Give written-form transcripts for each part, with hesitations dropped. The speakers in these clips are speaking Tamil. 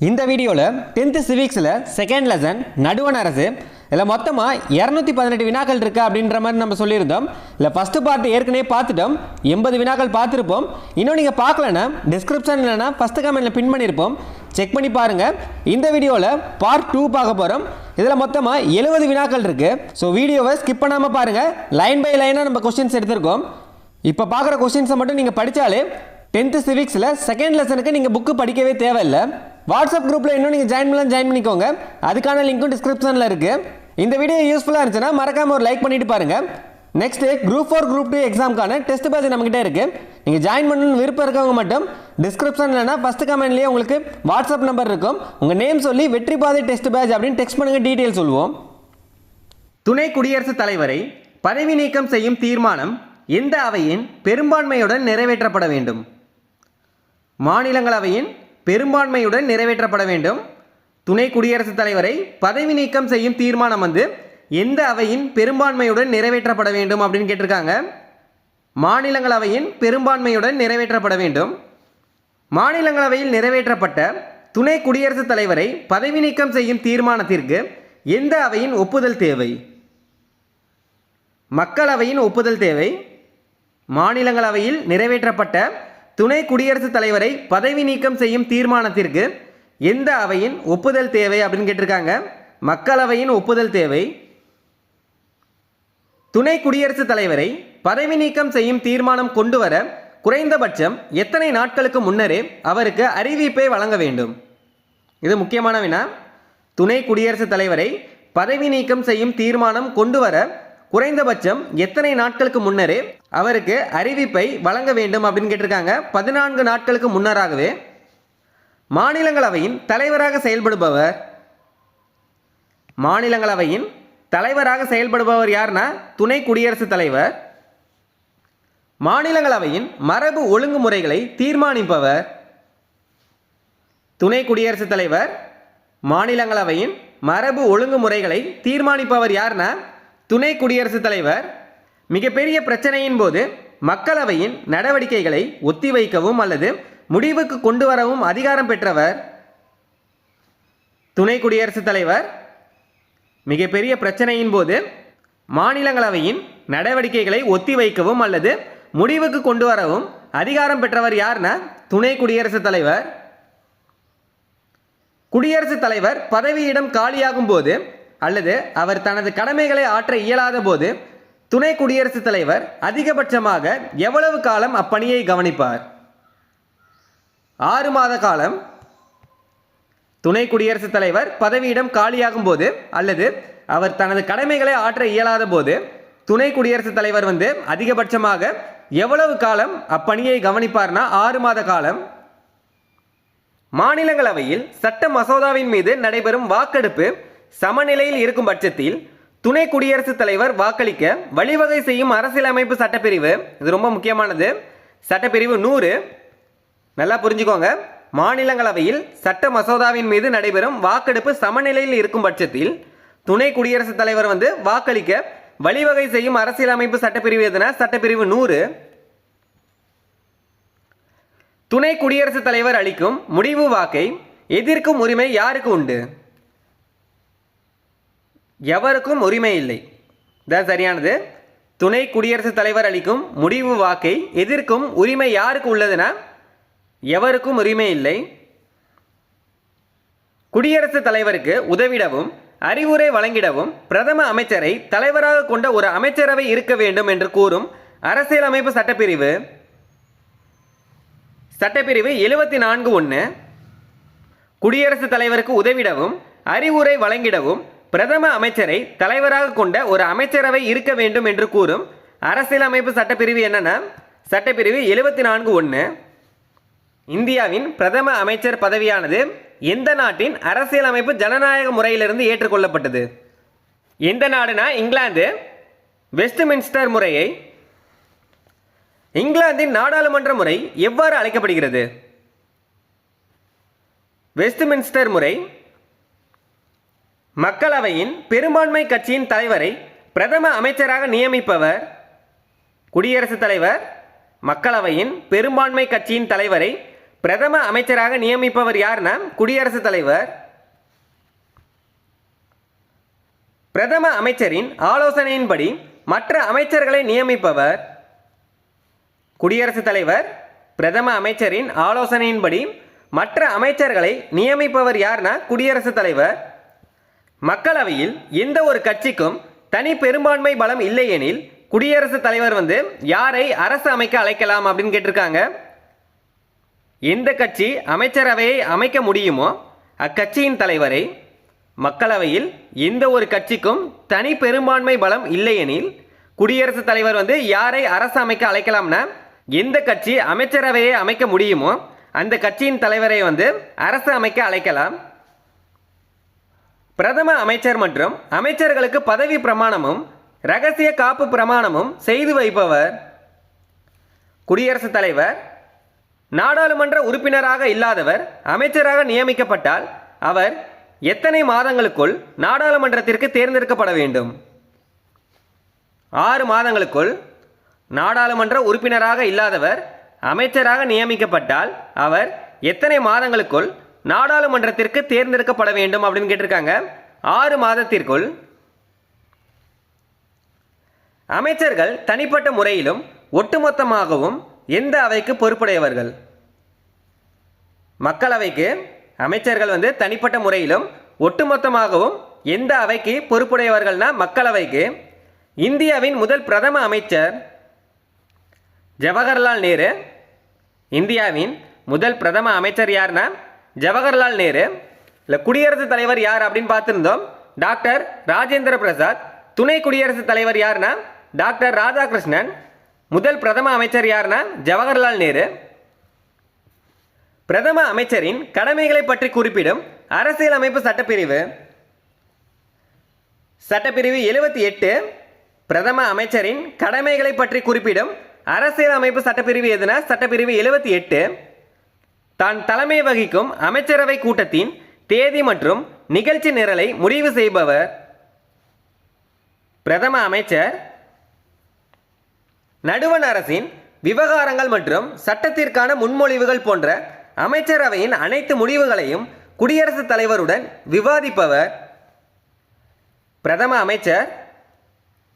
இந்த வீடியோவில் 10th சிவிக்ஸில் செகண்ட் லெசன் நடுவண் அரசு இதில் மொத்தமாக 218 வினாக்கள் இருக்குது அப்படின்ற மாதிரி நம்ம சொல்லியிருந்தோம். இல்லை ஃபஸ்ட்டு பார்ட் ஏற்கனவே பார்த்துட்டோம், 80 வினாக்கள் பார்த்துருப்போம். இன்னும் நீங்கள் பார்க்கலன்னா டிஸ்கிரிப்ஷன் இல்லைனா ஃபஸ்ட்டு கமெண்ட்டில் பின் பண்ணியிருப்போம், செக் பண்ணி பாருங்கள். இந்த வீடியோவில் பார்ட் 2 பார்க்க போகிறோம். இதில் மொத்தமாக 70 வினாக்கள் இருக்குது. ஸோ வீடியோவை ஸ்கிப் பண்ணாமல் பாருங்கள். லைன் பை லைனாக நம்ம கொஸ்டின்ஸ் எடுத்திருக்கோம். இப்போ பார்க்குற கொஸ்டின்ஸை மட்டும் நீங்கள் படித்தாலே 10th சிவிக்ஸில் செகண்ட் லெசனுக்கு நீங்கள் புக்கு படிக்கவே தேவையில்லை. வாட்ஸ்அப் குரூப்பில் இன்னும் நீங்கள் ஜாயின் பண்ணிக்கோங்க. அதுக்கான லிங்க்கும் டிஸ்கிரிப்ஷனில் இருக்குது. இந்த வீடியோ யூஸ்ஃபுல்லாக இருந்துச்சுன்னா மறக்காமல் ஒரு லைக் பண்ணிட்டு பாருங்கள். நெக்ஸ்ட்டு Group 4 Group 2 எக்ஸாமுக்கான டெஸ்ட் பேட்ச் நம்மகிட்ட இருக்குது. நீங்கள் ஜாயின் பண்ணணும்னு விருப்பம் இருக்கவங்க மட்டும் டிஸ்கிரிப்ஷன் இல்லைனா ஃபஸ்ட்டு கமெண்ட்லேயே உங்களுக்கு வாட்ஸ்அப் நம்பர் இருக்கும். உங்கள் நேம் சொல்லி வெற்றி பாதை டெஸ்ட் பேட்ச் அப்படின்னு டெக்ஸ்ட் பண்ணுங்கள், டீட்டெயில் சொல்லுவோம். துணை குடியரசுத் தலைவரை பதவி நீக்கம் செய்யும் தீர்மானம் எந்த அவையின் பெரும்பான்மையுடன் நிறைவேற்றப்பட வேண்டும்? மாநிலங்களவையின் பெரும்பான்மையுடன் நிறைவேற்றப்பட வேண்டும். துணை குடியரசுத் தலைவரை பதவி நீக்கம் செய்யும் தீர்மானம் எந்த அவையின் பெரும்பான்மையுடன் நிறைவேற்றப்பட வேண்டும் அப்படின்னு கேட்டிருக்காங்க. மாநிலங்களவையின் பெரும்பான்மையுடன் நிறைவேற்றப்பட வேண்டும். மாநிலங்களவையில் நிறைவேற்றப்பட்ட துணை குடியரசுத் தலைவரை பதவி நீக்கம் செய்யும் தீர்மானத்திற்கு எந்த அவையின் ஒப்புதல் தேவை? மக்களவையின் ஒப்புதல் தேவை. மாநிலங்களவையில் நிறைவேற்றப்பட்ட துணை குடியரசுத் தலைவரை பதவி நீக்கம் செய்யும் தீர்மானத்திற்கு எந்த அவையின் ஒப்புதல் தேவை அப்படின்னு கேட்டிருக்காங்க. மக்களவையின் ஒப்புதல் தேவை. துணை குடியரசுத் தலைவரை பதவி நீக்கம் செய்யும் தீர்மானம் கொண்டு வர குறைந்தபட்சம் எத்தனை நாட்களுக்கு முன்னரே அவருக்கு அறிவிப்பை வழங்க வேண்டும்? இது முக்கியமான வினா. துணை குடியரசுத் தலைவரை பதவி நீக்கம் செய்யும் தீர்மானம் கொண்டு வர குறைந்தபட்சம் எத்தனை நாட்களுக்கு முன்னரே அவருக்கு அறிவிப்பை வழங்க வேண்டும் அப்படின்னு கேட்டிருக்காங்க. 14 நாட்களுக்கு முன்னராகவே. மாநிலங்களவையின் தலைவராக செயல்படுபவர். மாநிலங்களவையின் தலைவராக செயல்படுபவர் யாருன்னா துணை குடியரசுத் தலைவர். மாநிலங்களவையின் மரபு ஒழுங்குமுறைகளை தீர்மானிப்பவர் துணை குடியரசுத் தலைவர். மாநிலங்களவையின் மரபு ஒழுங்குமுறைகளை தீர்மானிப்பவர் யாருன்னா துணை குடியரசுத் தலைவர். மிகப்பெரிய பிரச்சனையின் போது மக்களவையின் நடவடிக்கைகளை ஒத்திவைக்கவும் அல்லது முடிவுக்கு கொண்டு வரவும் அதிகாரம் பெற்றவர் துணை குடியரசுத் தலைவர். மிகப்பெரிய பிரச்சனையின் போது மாநிலங்களவையின் நடவடிக்கைகளை ஒத்திவைக்கவும் அல்லது முடிவுக்கு கொண்டு வரவும் அதிகாரம் பெற்றவர் யார்னா துணை குடியரசுத் தலைவர். குடியரசுத் தலைவர் பதவியிடம் காலியாகும் போது அல்லது அவர் தனது கடமைகளை ஆற்ற இயலாத போது துணை குடியரசுத் தலைவர் அதிகபட்சமாக எவ்வளவு காலம் அப்பணியை கவனிப்பார்? 6 மாத காலம். துணை குடியரசுத் தலைவர் பதவியிடம் காலியாகும் போது அல்லது அவர் தனது கடமைகளை ஆற்ற இயலாத போது துணை குடியரசுத் தலைவர் அதிகபட்சமாக எவ்வளவு காலம் அப்பணியை கவனிப்பார்னா 6 மாத காலம். மாநிலங்களவையில் சட்ட மசோதாவின் மீது நடைபெறும் வாக்கெடுப்பு சமநிலையில் இருக்கும் பட்சத்தில் துணை குடியரசுத் தலைவர் வாக்களிக்க வழிவகை செய்யும் அரசியலமைப்பு சட்டப்பிரிவு, இது ரொம்ப முக்கியமானது, சட்டப்பிரிவு 100. நல்லா புரிஞ்சுக்கோங்க. மாநிலங்களவையில் சட்ட மசோதாவின் மீது நடைபெறும் வாக்கெடுப்பு சமநிலையில் இருக்கும் பட்சத்தில் துணை குடியரசுத் தலைவர் வாக்களிக்க வழிவகை செய்யும் அரசியலமைப்பு சட்டப்பிரிவு எதுனா சட்டப்பிரிவு 100. துணை குடியரசுத் தலைவர் அளிக்கும் முடிவு வாக்கை எதிர்க்கும் உரிமை யாருக்கு உண்டு? எவருக்கும் உரிமை இல்லை. இதான் சரியானது. துணை குடியரசுத் தலைவர் அளிக்கும் முடிவு வாக்கை எதிர்க்கும் உரிமை யாருக்கு உள்ளதுன்னா எவருக்கும் உரிமை இல்லை. குடியரசுத் தலைவருக்கு உதவிடவும் அறிவுரை வழங்கிடவும் பிரதம அமைச்சரை தலைவராக கொண்ட ஒரு அமைச்சரவை இருக்க வேண்டும் என்று கூறும் அரசியலமைப்பு சட்டப்பிரிவு சட்டப்பிரிவு 74(1). குடியரசுத் தலைவருக்கு உதவிடவும் அறிவுரை வழங்கிடவும் பிரதம அமைச்சரை தலைவராக கொண்ட ஒரு அமைச்சரவை இருக்க வேண்டும் என்று கூறும் அரசியலமைப்பு சட்டப்பிரிவு என்னன்னா சட்டப்பிரிவு 74(1). இந்தியாவின் பிரதம அமைச்சர் பதவியானது எந்த நாட்டின் அரசியலமைப்பு ஜனநாயக முறையிலிருந்து ஏற்றுக்கொள்ளப்பட்டது? எந்த நாடுனா இங்கிலாந்து. வெஸ்ட்மின்ஸ்டர் முறையை இங்கிலாந்தின் நாடாளுமன்ற முறை எவ்வாறு அழைக்கப்படுகிறது? வெஸ்ட்மின்ஸ்டர் முறை. மக்களவையின் பெரும்பான்மை கட்சியின் தலைவரை பிரதம அமைச்சராக நியமிப்பவர் குடியரசுத் தலைவர். மக்களவையின் பெரும்பான்மை கட்சியின் தலைவரை பிரதம அமைச்சராக நியமிப்பவர் யாருன்னா குடியரசுத் தலைவர். பிரதம அமைச்சரின் ஆலோசனையின்படி மற்ற அமைச்சர்களை நியமிப்பவர். குடியரசுத் தலைவர் பிரதம அமைச்சரின் ஆலோசனையின்படி மற்ற அமைச்சர்களை நியமிப்பவர் யார்னா குடியரசுத் தலைவர். மக்களவையில் எந்த ஒரு கட்சிக்கும் தனி பெரும்பான்மை பலம் இல்லை எனில் குடியரசுத் தலைவர் யாரை அரசு அமைக்க அழைக்கலாம் அப்படின்னு கேட்டிருக்காங்க. எந்த கட்சி அமைச்சரவையை அமைக்க முடியுமோ அக்கட்சியின் தலைவரை, மக்களவையில் எந்த ஒரு கட்சிக்கும் தனி பெரும்பான்மை பலம் இல்லை எனில் குடியரசுத் தலைவர் யாரை அரசு அமைக்க அழைக்கலாம்னா எந்த கட்சி அமைச்சரவையை அமைக்க முடியுமோ அந்த கட்சியின் தலைவரை அரசு அமைக்க அழைக்கலாம். பிரதம அமைச்சர் மற்றும் அமைச்சர்களுக்கு பதவி பிரமாணமும் இரகசிய காப்பு பிரமாணமும் செய்து வைப்பவர். குடியரசுத் தலைவர் நாடாளுமன்ற உறுப்பினராக இல்லாதவர் அமைச்சராக நியமிக்கப்பட்டால் அவர் எத்தனை மாதங்களுக்குள் நாடாளுமன்றத்திற்கு தேர்ந்தெடுக்கப்பட வேண்டும்? 6 மாதங்களுக்குள். நாடாளுமன்ற உறுப்பினராக இல்லாதவர் அமைச்சராக நியமிக்கப்பட்டால் அவர் எத்தனை மாதங்களுக்குள் நாடாளுமன்றத்திற்கு தேர்ந்தெடுக்கப்பட வேண்டும் அப்படின்னு கேட்டிருக்காங்க. 6 மாதத்திற்குள். அமைச்சர்கள் தனிப்பட்ட முறையிலும் ஒட்டுமொத்தமாகவும் எந்த அவைக்கு பொறுப்புடையவர்கள்? மக்களவைக்கு அமைச்சர்கள் தனிப்பட்ட முறையிலும் ஒட்டுமொத்தமாகவும் எந்த அவைக்கு பொறுப்புடையவர்கள்னா மக்களவைக்கு. இந்தியாவின் முதல் பிரதம அமைச்சர் ஜவஹர்லால் நேரு. இந்தியாவின் முதல் பிரதம அமைச்சர் யார்னா ஜவஹர்லால் நேரு. இல்லை குடியரசுத் தலைவர் யார் அப்படின்னு பார்த்துருந்தோம், டாக்டர் ராஜேந்திர பிரசாத். துணை குடியரசுத் தலைவர் யார்னா டாக்டர் ராதாகிருஷ்ணன். முதல் பிரதம அமைச்சர் யார்னா ஜவஹர்லால் நேரு. பிரதம அமைச்சரின் கடமைகளை பற்றி குறிப்பிடும் அரசியலமைப்பு சட்டப்பிரிவு. சட்டப்பிரிவு 78. பிரதம அமைச்சரின் கடமைகளை பற்றி குறிப்பிடும் அரசியலமைப்பு சட்டப்பிரிவு எதுனா சட்டப்பிரிவு 78. தான் தலைமை வகிக்கும் அமைச்சரவை கூட்டத்தின் தேதி மற்றும் நிகழ்ச்சி நிரலை முடிவு செய்பவர் பிரதம அமைச்சர். நடுவண் அரசின் விவகாரங்கள் மற்றும் சட்டத்திற்கான முன்மொழிவுகள் போன்ற அமைச்சரவையின் அனைத்து முடிவுகளையும் குடியரசுத் தலைவருடன் விவாதிப்பவர் பிரதம அமைச்சர்.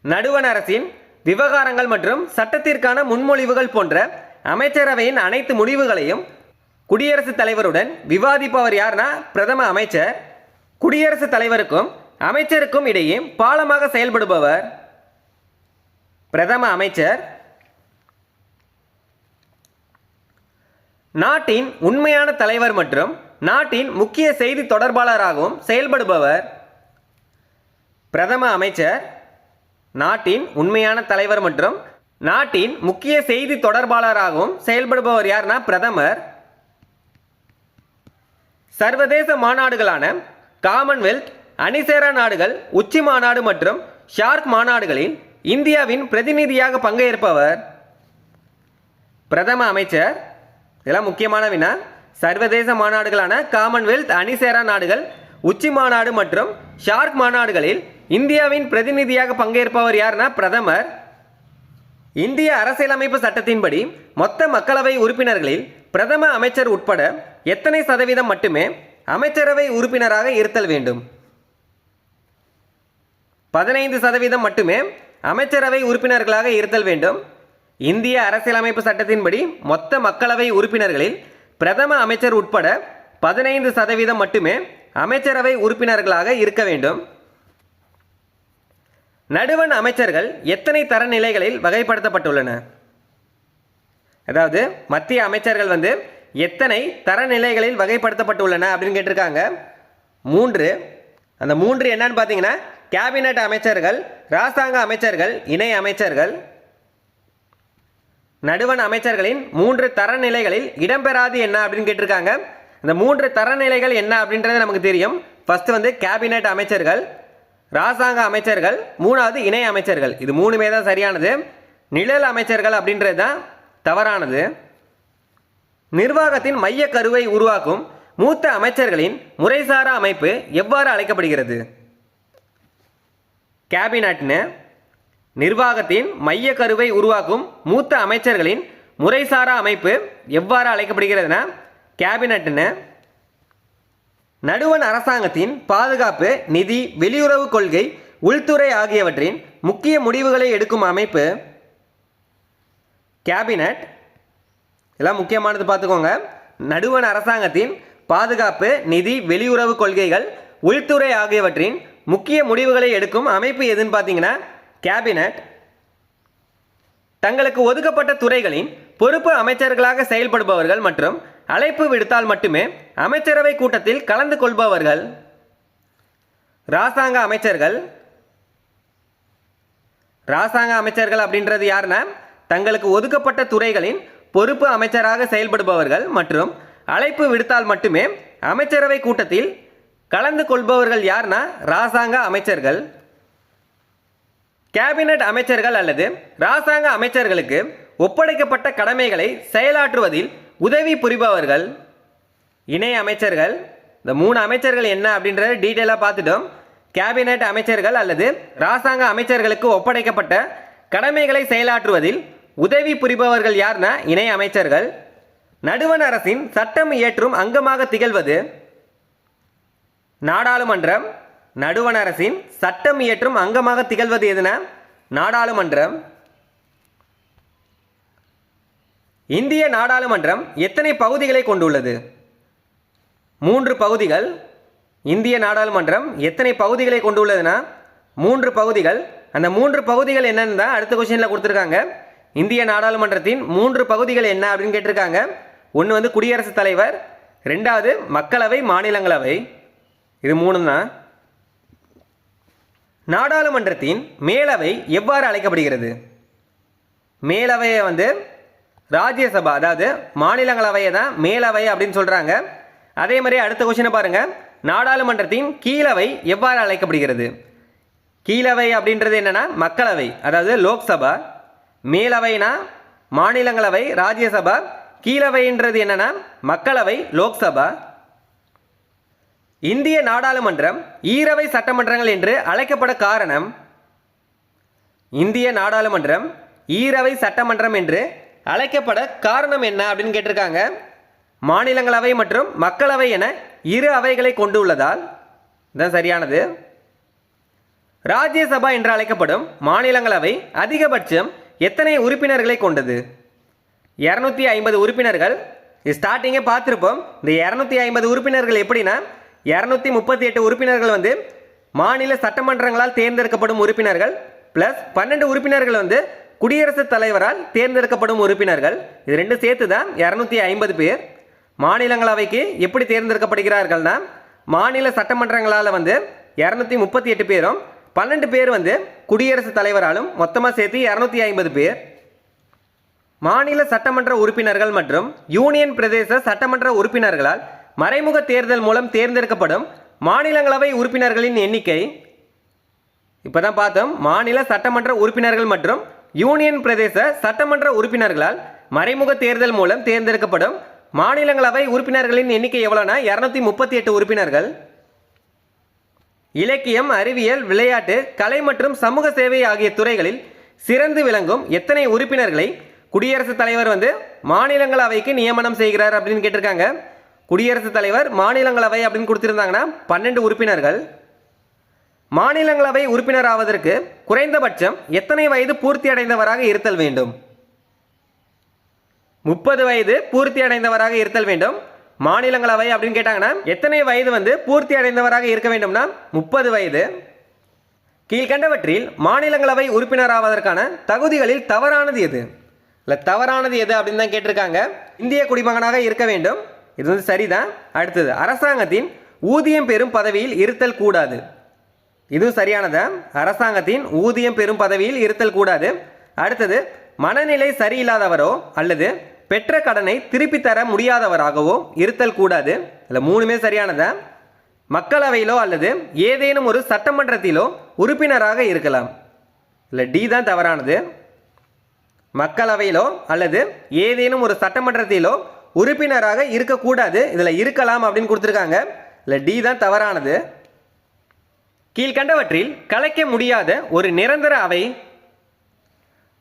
நடுவண் அரசின் விவகாரங்கள் மற்றும் சட்டத்திற்கான முன்மொழிவுகள் போன்ற அமைச்சரவையின் அனைத்து முடிவுகளையும் குடியரசுத் தலைவருடன் விவாதிப்பவர் யார்னா பிரதம அமைச்சர். குடியரசுத் தலைவருக்கும் அமைச்சருக்கும் இடையே பாலமாக செயல்படுபவர் பிரதம அமைச்சர். நாட்டின் உண்மையான தலைவர் மற்றும் நாட்டின் முக்கிய செய்தி தொடர்பாளராகவும் செயல்படுபவர் பிரதம அமைச்சர். நாட்டின் உண்மையான தலைவர் மற்றும் நாட்டின் முக்கிய செய்தி தொடர்பாளராகவும் செயல்படுபவர் யார்னா பிரதமர். சர்வதேச மாநாடுகளான காமன்வெல்த், அணிசேரா நாடுகள் உச்சி மாநாடு மற்றும் ஷார்க் மாநாடுகளில் இந்தியாவின் பிரதிநிதியாக பங்கேற்பவர் பிரதம அமைச்சர். இதெல்லாம் முக்கியமான வினா. சர்வதேச மாநாடுகளான காமன்வெல்த், அணிசேரா நாடுகள் உச்சி மாநாடு மற்றும் ஷார்க் மாநாடுகளில் இந்தியாவின் பிரதிநிதியாக பங்கேற்பவர் யார்னா பிரதமர். இந்திய அரசியலமைப்பு சட்டத்தின்படி மொத்த மக்களவை உறுப்பினர்களில் பிரதம அமைச்சர் உட்பட எத்தனை சதவீதம் மட்டுமே அமைச்சரவை உறுப்பினராக இருத்தல் வேண்டும்? 15% மட்டுமே அமைச்சரவை உறுப்பினர்களாக இருத்தல் வேண்டும். இந்திய அரசியலமைப்பு சட்டத்தின்படி மொத்த மக்களவை உறுப்பினர்களில் பிரதம அமைச்சர் உட்பட 15% மட்டுமே அமைச்சரவை உறுப்பினர்களாக இருக்க வேண்டும். நடுவண் அமைச்சர்கள் எத்தனை தரநிலைகளில் வகைப்படுத்தப்பட்டுள்ளன? அதாவது மத்திய அமைச்சர்கள் எத்தனை தரநிலைகளில் வகைப்படுத்தப்பட்டுள்ளன அப்படின்னு கேட்டிருக்காங்க. 3. அந்த 3 என்னன்னு பார்த்தீங்கன்னா கேபினட் அமைச்சர்கள், இராசாங்க அமைச்சர்கள், இணை அமைச்சர்கள். நடுவண் அமைச்சர்களின் 3 தரநிலைகளில் இடம்பெறாது என்ன அப்படின்னு கேட்டிருக்காங்க. இந்த 3 தரநிலைகள் என்ன அப்படின்றது நமக்கு தெரியும். ஃபர்ஸ்ட் கேபினட் அமைச்சர்கள், இராசாங்க அமைச்சர்கள், 3வது இணை அமைச்சர்கள். இது 3மே தான் சரியானது. நிழல் அமைச்சர்கள் அப்படின்றது தான் தவறானது. நிர்வாகத்தின் மைய கருவை உருவாக்கும் மூத்த அமைச்சர்களின் முறைசாரா அமைப்பு எவ்வாறு அழைக்கப்படுகிறது? கேபினட்னு நிர்வாகத்தின் மைய கருவை உருவாக்கும் மூத்த அமைச்சர்களின் முறைசாரா அமைப்பு எவ்வாறு அழைக்கப்படுகிறதுனா கேபினட்னு. நடுவண் அரசாங்கத்தின் பாதுகாப்பு, நிதி, வெளியுறவு கொள்கை, உள்துறை ஆகியவற்றின் முக்கிய முடிவுகளை எடுக்கும் அமைப்பு கேபினட். இதெல்லாம் முக்கியமானது பார்த்துக்கோங்க. நடுவண் அரசாங்கத்தின் பாதுகாப்பு, நிதி, வெளியுறவு கொள்கைகள், உள்துறை ஆகியவற்றின் முக்கிய முடிவுகளை எடுக்கும் அமைப்பு எதுன்னு பார்த்தீங்கன்னா கேபினட். தங்களுக்கு ஒதுக்கப்பட்ட துறைகளின் பொறுப்பு அமைச்சர்களாக செயல்படுபவர்கள் மற்றும் அழைப்பு விடுத்தால் மட்டுமே அமைச்சரவை கூட்டத்தில் கலந்து கொள்பவர்கள் இராசாங்க அமைச்சர்கள். இராசாங்க அமைச்சர்கள் அப்படின்றது யாருன்னா, தங்களுக்கு ஒதுக்கப்பட்ட துறைகளின் பொறுப்பு அமைச்சராக செயல்படுபவர்கள் மற்றும் அழைப்பு விடுத்தால் மட்டுமே அமைச்சரவை கூட்டத்தில் கலந்து கொள்பவர்கள் யார்னா இராசாங்க அமைச்சர்கள். கேபினட் அமைச்சர்கள் அல்லது இராசாங்க அமைச்சர்களுக்கு ஒப்படைக்கப்பட்ட கடமைகளை செயலாற்றுவதில் உதவி புரிபவர்கள் இணை அமைச்சர்கள். இந்த 3 அமைச்சர்கள் என்ன அப்படின்றத டீட்டெயிலாக பார்த்துட்டோம். கேபினட் அமைச்சர்கள் அல்லது இராசாங்க அமைச்சர்களுக்கு ஒப்படைக்கப்பட்ட கடமைகளை செயலாற்றுவதில் உதவி புரிபவர்கள் யார்னா இணை அமைச்சர்கள். நடுவண் அரசின் சட்டம் இயற்றும் அங்கமாக திகழ்வது நாடாளுமன்றம். நடுவண் அரசின் சட்டம் இயற்றும் அங்கமாக திகழ்வது எதுனா நாடாளுமன்றம். இந்திய நாடாளுமன்றம் எத்தனை பகுதிகளை கொண்டுள்ளது? 3 பகுதிகள். இந்திய நாடாளுமன்றம் எத்தனை பகுதிகளை கொண்டுள்ளதுன்னா 3 பகுதிகள். அந்த 3 பகுதிகள் என்னன்னு தான் அடுத்த கொஸ்டினில் கொடுத்துருக்காங்க. இந்திய நாடாளுமன்றத்தின் 3 பகுதிகள் என்ன அப்படின்னு கேட்டிருக்காங்க. ஒன்று வந்து குடியரசுத் தலைவர், 2வது மக்களவை, மாநிலங்களவை. இது 3 தான். நாடாளுமன்றத்தின் மேலவை எவ்வாறு அழைக்கப்படுகிறது? மேலவையை வந்து ராஜ்யசபா, அதாவது மாநிலங்களவையை தான் மேலவை அப்படின்னு சொல்கிறாங்க. அதே மாதிரி அடுத்த கொஸ்டினை பாருங்கள். நாடாளுமன்றத்தின் கீழவை எவ்வாறு அழைக்கப்படுகிறது? கீழவை அப்படின்றது என்னென்னா மக்களவை, அதாவது லோக்சபா. மேலவைனா மாநிலங்களவை, ராஜ்யசபா. கீழவைன்றது என்னென்னா மக்களவை, லோக்சபா. இந்திய நாடாளுமன்றம் ஈரவை சட்டமன்றங்கள் என்று அழைக்கப்பட காரணம்? இந்திய நாடாளுமன்றம் ஈரவை சட்டமன்றம் என்று அழைக்கப்பட காரணம் என்ன அப்படின்னு கேட்டிருக்காங்க. மாநிலங்களவை மற்றும் மக்களவை என 2 அவைகளை கொண்டுள்ளதால். இதுதான் சரியானது. ராஜ்யசபா என்று அழைக்கப்படும் மாநிலங்களவை அதிகபட்சம் எத்தனை உறுப்பினர்களை கொண்டது? 250 உறுப்பினர்கள். ஸ்டார்டிங்கே பார்த்துருப்போம். இந்த 250 உறுப்பினர்கள் எப்படின்னா, 238 உறுப்பினர்கள் வந்து மாநில சட்டமன்றங்களால் தேர்ந்தெடுக்கப்படும் உறுப்பினர்கள் ப்ளஸ் 12 உறுப்பினர்கள் வந்து குடியரசுத் தலைவரால் தேர்ந்தெடுக்கப்படும் உறுப்பினர்கள். இது 2 சேர்த்து தான் 250 பேர். மாநிலங்களவைக்கு எப்படி தேர்ந்தெடுக்கப்படுகிறார்கள்னா, மாநில சட்டமன்றங்களால் வந்து 238 பேரும் 12 பேர் வந்து குடியரசுத் தலைவராலும் மொத்தமாக சேர்த்து 250 பேர். மாநில சட்டமன்ற உறுப்பினர்கள் மற்றும் யூனியன் பிரதேச சட்டமன்ற உறுப்பினர்களால் மறைமுக தேர்தல் மூலம் தேர்ந்தெடுக்கப்படும் மாநிலங்களவை உறுப்பினர்களின் எண்ணிக்கை. இப்போ தான் பார்த்தோம். மாநில சட்டமன்ற உறுப்பினர்கள் மற்றும் யூனியன் பிரதேச சட்டமன்ற உறுப்பினர்களால் மறைமுக தேர்தல் மூலம் தேர்ந்தெடுக்கப்படும் மாநிலங்களவை உறுப்பினர்களின் எண்ணிக்கை எவ்வளோனா 238 உறுப்பினர்கள். இலக்கியம், அறிவியல், விளையாட்டு, கலை மற்றும் சமூக சேவை ஆகிய துறைகளில் சிறந்து விளங்கும் எத்தனை உறுப்பினர்களை குடியரசுத் தலைவர் வந்து மாநிலங்களவைக்கு நியமனம் செய்கிறார் அப்படின்னு கேட்டிருக்காங்க. குடியரசுத் தலைவர் மாநிலங்களவை அப்படின்னு கொடுத்திருந்தாங்கன்னா 12 உறுப்பினர்கள். மாநிலங்களவை உறுப்பினர் ஆவதற்கு குறைந்தபட்சம் எத்தனை வயது பூர்த்தி அடைந்தவராக இருத்தல் வேண்டும்? 30 வயது பூர்த்தி அடைந்தவராக இருத்தல் வேண்டும். மாநிலங்களவை அப்படின்னு கேட்டாங்கன்னா எத்தனை வயது வந்து பூர்த்தி அடைந்தவராக இருக்க வேண்டும்னா 30 வயது. கீழ்கண்டவற்றில் மாநிலங்களவை உறுப்பினர் ஆவதற்கான தகுதிகளில் தவறானது எது? இல்லை தவறானது எது அப்படின்னு தான் கேட்டிருக்காங்க. இந்திய குடிமகனாக இருக்க வேண்டும். இது வந்து சரிதான். அடுத்தது, அரசாங்கத்தின் ஊதியம் பெறும் பதவியில் இருத்தல் கூடாது. இதுவும் சரியானதா? அரசாங்கத்தின் ஊதியம் பெறும் பதவியில் இருத்தல் கூடாது. அடுத்தது, மனநிலை சரியில்லாதவரோ அல்லது பெற்ற கடனை திருப்பி தர முடியாதவராகவோ இருத்தல் கூடாது. இதில் 3மே சரியானதா? மக்களவையிலோ அல்லது ஏதேனும் ஒரு சட்டமன்றத்திலோ உறுப்பினராக இருக்கலாம். இல்லை டி தான் தவறானது. மக்களவையிலோ அல்லது ஏதேனும் ஒரு சட்டமன்றத்திலோ உறுப்பினராக இருக்கக்கூடாது. இதில் இருக்கலாம் அப்படின்னு கொடுத்துருக்காங்க. இல்லை டி தான் தவறானது. கீழ்கண்டவற்றில் கலைக்க முடியாத ஒரு நிரந்தர அவை?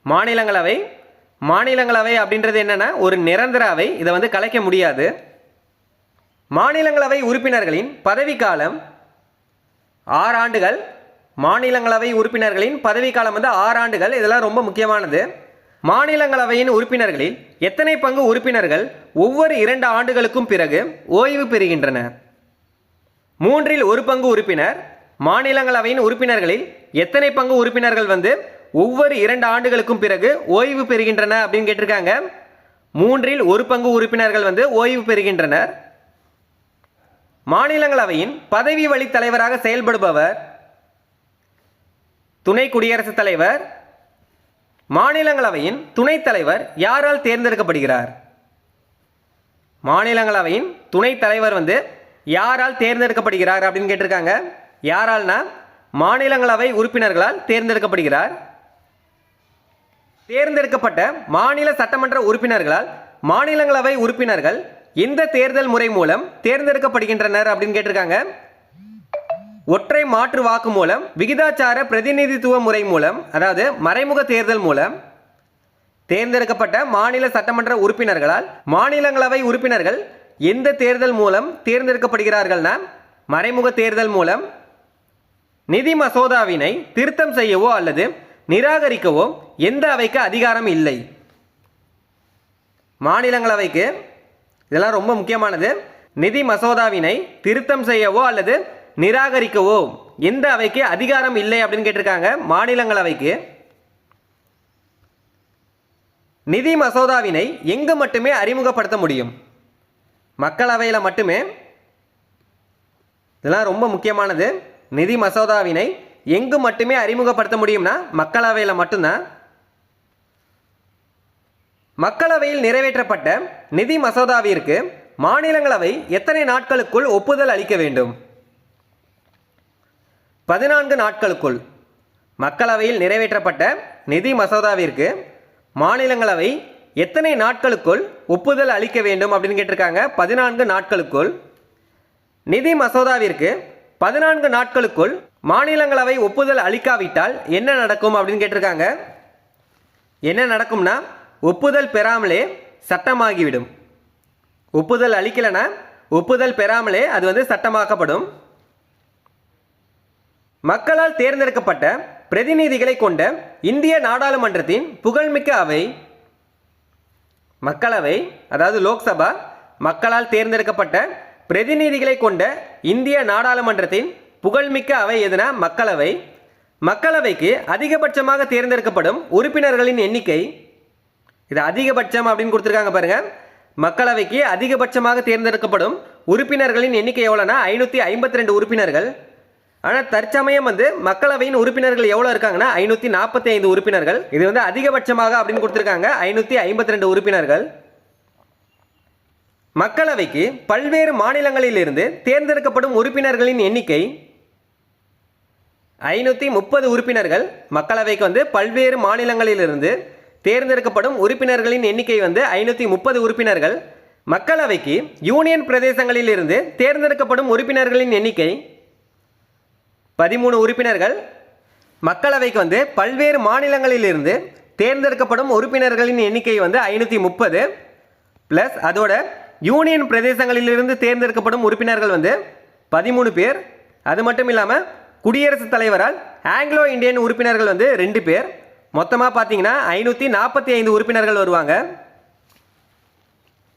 மாநிலங்களவை. மாநிலங்களவை அப்படின்றது என்னன்னா ஒரு நிரந்தர அவை. இதை வந்து கலைக்க முடியாது. மாநிலங்களவை உறுப்பினர்களின் பதவிக்காலம் 6 ஆண்டுகள். மாநிலங்களவை உறுப்பினர்களின் பதவிக்காலம் 6 ஆண்டுகள். இதெல்லாம் ரொம்ப முக்கியமானது. மாநிலங்களவையின் உறுப்பினர்களில் எத்தனை பங்கு உறுப்பினர்கள் ஒவ்வொரு 2 ஆண்டுகளுக்கும் பிறகு ஓய்வு பெறுகின்றனர்? 1/3 பங்கு உறுப்பினர். மாநிலங்களவையின் உறுப்பினர்களில் எத்தனை பங்கு உறுப்பினர்கள் ஒவ்வொரு 2 ஆண்டுகளுக்கும் பிறகு ஓய்வு பெறுகின்றன அப்படின்னு கேட்டிருக்காங்க. 1/3 பங்கு உறுப்பினர்கள் ஓய்வு பெறுகின்றனர். மாநிலங்களவையின் பதவி வழி தலைவராக செயல்படுபவர் துணை குடியரசுத் தலைவர். மாநிலங்களவையின் துணைத் தலைவர் யாரால் தேர்ந்தெடுக்கப்படுகிறார்? மாநிலங்களவையின் துணைத் தலைவர் யாரால் தேர்ந்தெடுக்கப்படுகிறார் அப்படின்னு கேட்டிருக்காங்க. யாரால்னா மாநிலங்களவை உறுப்பினர்களால் தேர்ந்தெடுக்கப்படுகிறார். தேர்ந்தெடுக்கப்பட்ட மாநில சட்டமன்ற உறுப்பினர்களால் மாநிலங்களவை உறுப்பினர்கள் எந்த தேர்தல் முறை மூலம் தேர்ந்தெடுக்கப்படுகின்றனர் அப்படின்னு கேட்டிருக்காங்க. ஒற்றை மாற்று வாக்கு மூலம், விகிதாச்சார பிரதிநிதித்துவ முறை மூலம், அதாவது மறைமுக தேர்தல் மூலம். தேர்ந்தெடுக்கப்பட்ட மாநில சட்டமன்ற உறுப்பினர்களால் மாநிலங்களவை உறுப்பினர்கள் எந்த தேர்தல் மூலம் தேர்ந்தெடுக்கப்படுகிறார்கள்னா மறைமுக தேர்தல் மூலம். நிதி மசோதாவினை திருத்தம் செய்யவோ அல்லது நிராகரிக்கவோ எந்த அவைக்கு அதிகாரம் இல்லை? மாநிலங்களவைக்கு இதெல்லாம் ரொம்ப முக்கியமானது. நிதி மசோதாவினை திருத்தம் செய்யவோ அல்லது நிராகரிக்கவோ எந்த அவைக்கு அதிகாரம் இல்லை அப்படின்னு கேட்டிருக்காங்க. மாநிலங்களவைக்கு. நிதி மசோதாவினை எங்கு மட்டுமே அறிமுகப்படுத்த முடியும்? மக்களவையில் மட்டுமே. இதெல்லாம் ரொம்ப முக்கியமானது. நிதி மசோதாவினை எங்கு மட்டுமே அறிமுகப்படுத்த முடியும்னா மக்களவையில் மட்டும்தான். மக்களவையில் நிறைவேற்றப்பட்ட நிதி மசோதாவிற்கு மாநிலங்களவை எத்தனை நாட்களுக்குள் ஒப்புதல் அளிக்க வேண்டும்? 14 நாட்களுக்குள். மக்களவையில் நிறைவேற்றப்பட்ட நிதி மசோதாவிற்கு மாநிலங்களவை எத்தனை நாட்களுக்குள் ஒப்புதல் அளிக்க வேண்டும் அப்படின்னு கேட்டிருக்காங்க. 14 நாட்களுக்குள். நிதி மசோதாவிற்கு 14 நாட்களுக்குள் மாநிலங்களவை ஒப்புதல் அளிக்காவிட்டால் என்ன நடக்கும் அப்படின்னு கேட்டிருக்காங்க. என்ன நடக்கும்னா ஒப்புதல் பெறாமலே சட்டமாகிவிடும். ஒப்புதல் அளிக்கலைன்னா ஒப்புதல் பெறாமலே அது சட்டமாக்கப்படும். மக்களால் தேர்ந்தெடுக்கப்பட்ட பிரதிநிதிகளை கொண்ட இந்திய நாடாளுமன்றத்தின் புகழ்மிக்க அவை மக்களவை, அதாவது லோக்சபா. மக்களால் தேர்ந்தெடுக்கப்பட்ட பிரதிநிதிகளை கொண்ட இந்திய நாடாளுமன்றத்தின் புகழ்மிக்க அவை எதுனா மக்களவை. மக்களவைக்கு அதிகபட்சமாக தேர்ந்தெடுக்கப்படும் உறுப்பினர்களின் எண்ணிக்கை, இது அதிகபட்சம் அப்படின்னு கொடுத்துருக்காங்க பாருங்க. மக்களவைக்கு அதிகபட்சமாக தேர்ந்தெடுக்கப்படும் உறுப்பினர்களின் எண்ணிக்கை எவ்வளோனா 552 உறுப்பினர்கள். ஆனால் தற்சமயம் மக்களவையின் உறுப்பினர்கள் எவ்வளோ இருக்காங்கன்னா 545 உறுப்பினர்கள். இது அதிகபட்சமாக அப்படின்னு கொடுத்துருக்காங்க 552 உறுப்பினர்கள். மக்களவைக்கு பல்வேறு மாநிலங்களிலிருந்து தேர்ந்தெடுக்கப்படும் உறுப்பினர்களின் எண்ணிக்கை 530 உறுப்பினர்கள். மக்களவைக்கு பல்வேறு மாநிலங்களிலிருந்து தேர்ந்தெடுக்கப்படும் உறுப்பினர்களின் எண்ணிக்கை 530 உறுப்பினர்கள். மக்களவைக்கு யூனியன் பிரதேசங்களில் இருந்து தேர்ந்தெடுக்கப்படும் உறுப்பினர்களின் எண்ணிக்கை 13 உறுப்பினர்கள். மக்களவைக்கு பல்வேறு மாநிலங்களிலிருந்து தேர்ந்தெடுக்கப்படும் உறுப்பினர்களின் எண்ணிக்கை 530 ப்ளஸ் அதோட யூனியன் பிரதேசங்களிலிருந்து தேர்ந்தெடுக்கப்படும் உறுப்பினர்கள் 13 பேர். அது மட்டும் இல்லாமல் குடியரசுத் தலைவரால் ஆங்கிலோ இந்தியன் உறுப்பினர்கள் 2 பேர். மொத்தமாக பார்த்தீங்கன்னா 545 உறுப்பினர்கள் வருவாங்க.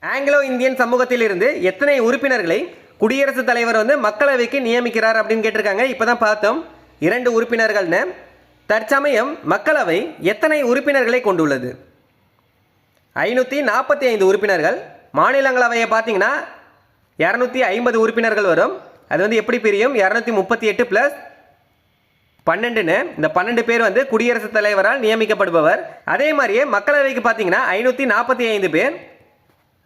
ஆங்கிலோ இந்தியன் சமூகத்தில் இருந்து எத்தனை உறுப்பினர்களை குடியரசுத் தலைவர் மக்களவைக்கு நியமிக்கிறார் அப்படின்னு கேட்டிருக்காங்க. இப்போ தான் பார்த்தோம் 2 உறுப்பினர்கள்னு. தற்சமயம் மக்களவை எத்தனை உறுப்பினர்களை கொண்டுள்ளது? 545 உறுப்பினர்கள். மாநிலங்களவையை பார்த்தீங்கன்னா 250 உறுப்பினர்கள் வரும். அது எப்படி பிரியும்? 238 ப்ளஸ் 12ன்னு. இந்த 12 பேர் குடியரசுத் தலைவரால் நியமிக்கப்படுபவர். அதே மாதிரியே மக்களவைக்கு பார்த்தீங்கன்னா 545 பேர்.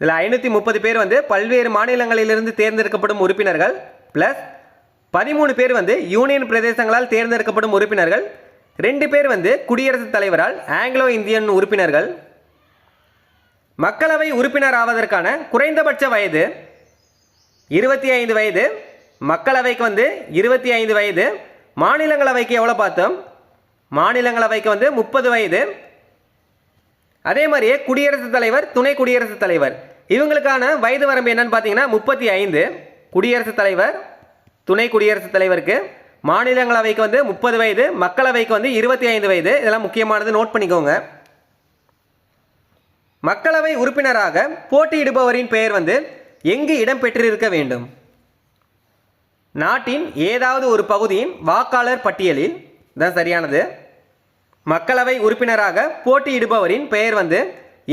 இதில் 530 பேர் பல்வேறு மாநிலங்களிலிருந்து தேர்ந்தெடுக்கப்படும் உறுப்பினர்கள் ப்ளஸ் 13 பேர் யூனியன் பிரதேசங்களால் தேர்ந்தெடுக்கப்படும் உறுப்பினர்கள். 2 பேர் குடியரசுத் தலைவரால் ஆங்கிலோ இந்தியன் உறுப்பினர்கள். மக்களவை உறுப்பினர் ஆவதற்கான குறைந்தபட்ச வயது 25 வயது. மக்களவைக்கு 25 வயது. மாநிலங்களவைக்கு எவ்வளோ பார்த்தோம்? மாநிலங்களவைக்கு 30 வயது. அதே மாதிரியே குடியரசுத் தலைவர், துணை குடியரசுத் தலைவர் இவங்களுக்கான வயது வரம்பு என்னன்னு பார்த்தீங்கன்னா 35. குடியரசுத் தலைவர், துணை குடியரசுத் தலைவருக்கு, மாநிலங்களவைக்கு வந்து 30 வயது, மக்களவைக்கு வந்து 25 வயது. இதெல்லாம் முக்கியமானது, நோட் பண்ணிக்கோங்க. மக்களவை உறுப்பினராக போட்டியிடுபவரின் பெயர் வந்து எங்கு இடம் பெற்றிருக்க வேண்டும்? நாட்டின் ஏதாவது ஒரு பகுதியின் வாக்காளர் பட்டியலில். தான் சரியானது. மக்களவை உறுப்பினராக போட்டியிடுபவரின் பெயர் வந்து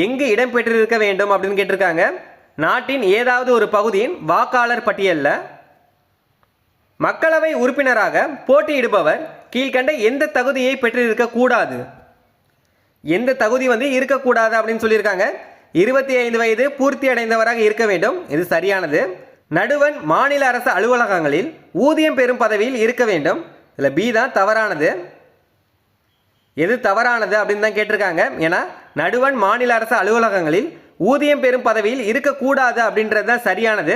எங்கு இடம் பெற்றிருக்க வேண்டும் அப்படின்னு கேட்டிருக்காங்க. நாட்டின் ஏதாவது ஒரு பகுதியின் வாக்காளர் பட்டியலில். மக்களவை உறுப்பினராக போட்டியிடுபவர் கீழ்கண்ட எந்த தகுதியை பெற்றிருக்க கூடாது? எந்த தகுதி வந்து இருக்கக்கூடாது அப்படின்னு சொல்லியிருக்காங்க. 25 வயது பூர்த்தி அடைந்தவராக இருக்க வேண்டும். இது சரியானது. நடுவன் மாநில அரசு அலுவலகங்களில் ஊதியம் பெறும் பதவியில் இருக்க வேண்டும். இதில் பி தான் தவறானது. எது தவறானது அப்படின்னு தான் கேட்டிருக்காங்க. ஏன்னா நடுவன் மாநில அரசு அலுவலகங்களில் ஊதியம் பெறும் பதவியில் இருக்கக்கூடாது அப்படின்றது தான் சரியானது.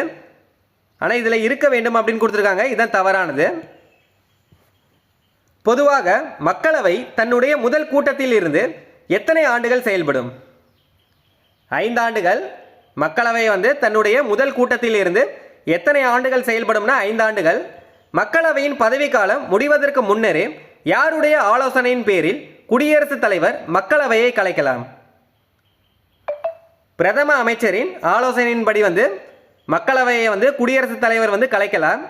ஆனால் இதில் இருக்க வேண்டும் அப்படின்னு கொடுத்துருக்காங்க. இதுதான் தவறானது. பொதுவாக மக்களவை தன்னுடைய முதல் கூட்டத்தில் இருந்து எத்தனை ஆண்டுகள் செயல்படும்? 5 ஆண்டுகள். மக்களவை வந்து தன்னுடைய முதல் கூட்டத்தில் இருந்து எத்தனை ஆண்டுகள் செயல்படும்னா 5 ஆண்டுகள். மக்களவையின் பதவிக்காலம் முடிவதற்கு முன்னரே யாருடைய ஆலோசனையின் பேரில் குடியரசுத் தலைவர் மக்களவையை கலைக்கலாம்? பிரதம அமைச்சரின் ஆலோசனையின்படி வந்து மக்களவையை வந்து குடியரசுத் தலைவர் வந்து கலைக்கலாம்.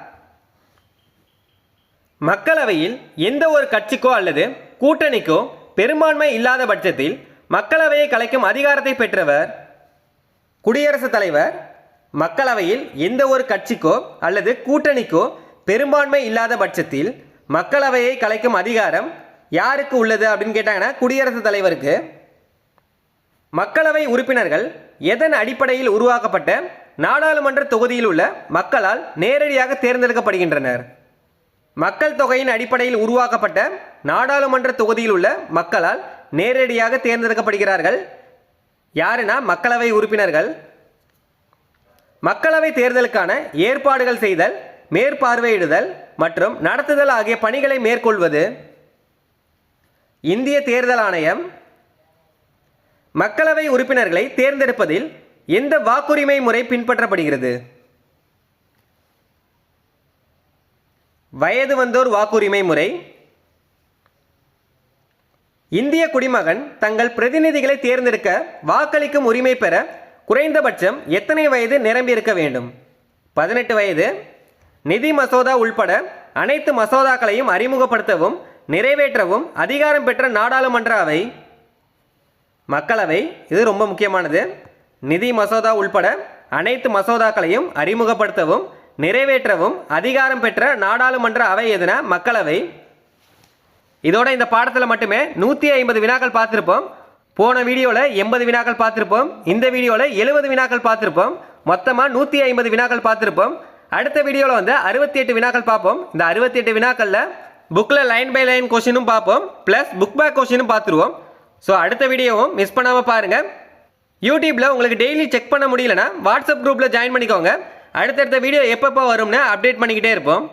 மக்களவையில் எந்த ஒரு கட்சிக்கோ அல்லது கூட்டணிக்கோ பெரும்பான்மை இல்லாத பட்சத்தில் மக்களவையை கலைக்கும் அதிகாரத்தை பெற்றவர் குடியரசுத் தலைவர். மக்களவையில் எந்த ஒரு கட்சிக்கோ அல்லது கூட்டணிக்கோ பெரும்பான்மை இல்லாத பட்சத்தில் மக்களவையை கலைக்கும் அதிகாரம் யாருக்கு உள்ளது அப்படின்னு கேட்டாங்கன்னா குடியரசுத் தலைவருக்கு. மக்களவை உறுப்பினர்கள் எதன் அடிப்படையில் உருவாக்கப்பட்ட நாடாளுமன்ற தொகுதியில் உள்ள மக்களால் நேரடியாக தேர்ந்தெடுக்கப்படுகின்றனர்? மக்கள் தொகையின் அடிப்படையில் உருவாக்கப்பட்ட நாடாளுமன்ற தொகுதியில் உள்ள மக்களால் நேரடியாக தேர்ந்தெடுக்கப்படுகிறார்கள். யாருன்னா மக்களவை உறுப்பினர்கள். மக்களவை தேர்தலுக்கான ஏற்பாடுகள் செய்தல், மேற்பார்வையிடுதல் மற்றும் நடத்துதல் ஆகிய பணிகளை மேற்கொள்வது இந்திய தேர்தல் ஆணையம். மக்களவை உறுப்பினர்களை தேர்ந்தெடுப்பதில் எந்த வாக்குரிமை முறை பின்பற்றப்படுகிறது? வயது வந்தோர் வாக்குரிமை முறை. இந்திய குடிமகன் தங்கள் பிரதிநிதிகளை தேர்ந்தெடுக்க வாக்களிக்கும் உரிமை பெற குறைந்தபட்சம் எத்தனை வயது நிரம்பியிருக்க வேண்டும்? 18 வயது. நிதி மசோதா உள்பட அனைத்து மசோதாக்களையும் அறிமுகப்படுத்தவும் நிறைவேற்றவும் அதிகாரம் பெற்ற நாடாளுமன்ற அவை மக்களவை. இது ரொம்ப முக்கியமானது. நிதி மசோதா உள்பட அனைத்து மசோதாக்களையும் அறிமுகப்படுத்தவும் நிறைவேற்றவும் அதிகாரம் பெற்ற நாடாளுமன்ற அவை எதுனா மக்களவை. இதோட இந்த பாடத்தில் மட்டுமே 150 வினாக்கள் பார்த்துருப்போம். போன வீடியோவில் 80 வினாக்கள் பார்த்துருப்போம். இந்த வீடியோவில் 70 வினாக்கள் பார்த்துருப்போம். மொத்தமாக 150 வினாக்கள் பார்த்துருப்போம். அடுத்த வீடியோவில் வந்து 68 வினாக்கள் பார்ப்போம். இந்த 68 வினாக்களில் புக்கில் லைன் பை லைன் கொஸ்டினும் பார்ப்போம், ப்ளஸ் புக் பேக் கொஸ்டினும் பார்த்துருவோம். ஸோ அடுத்த வீடியோவும் மிஸ் பண்ணாமல் பாருங்கள். யூடியூப்பில் உங்களுக்கு டெய்லி செக் பண்ண முடியலன்னா வாட்ஸ்அப் குரூப்பில் ஜாயின் பண்ணிக்கோங்க. அடுத்தடுத்த வீடியோ எப்பப்போ வரும்னு அப்டேட் பண்ணிக்கிட்டே இருப்போம்.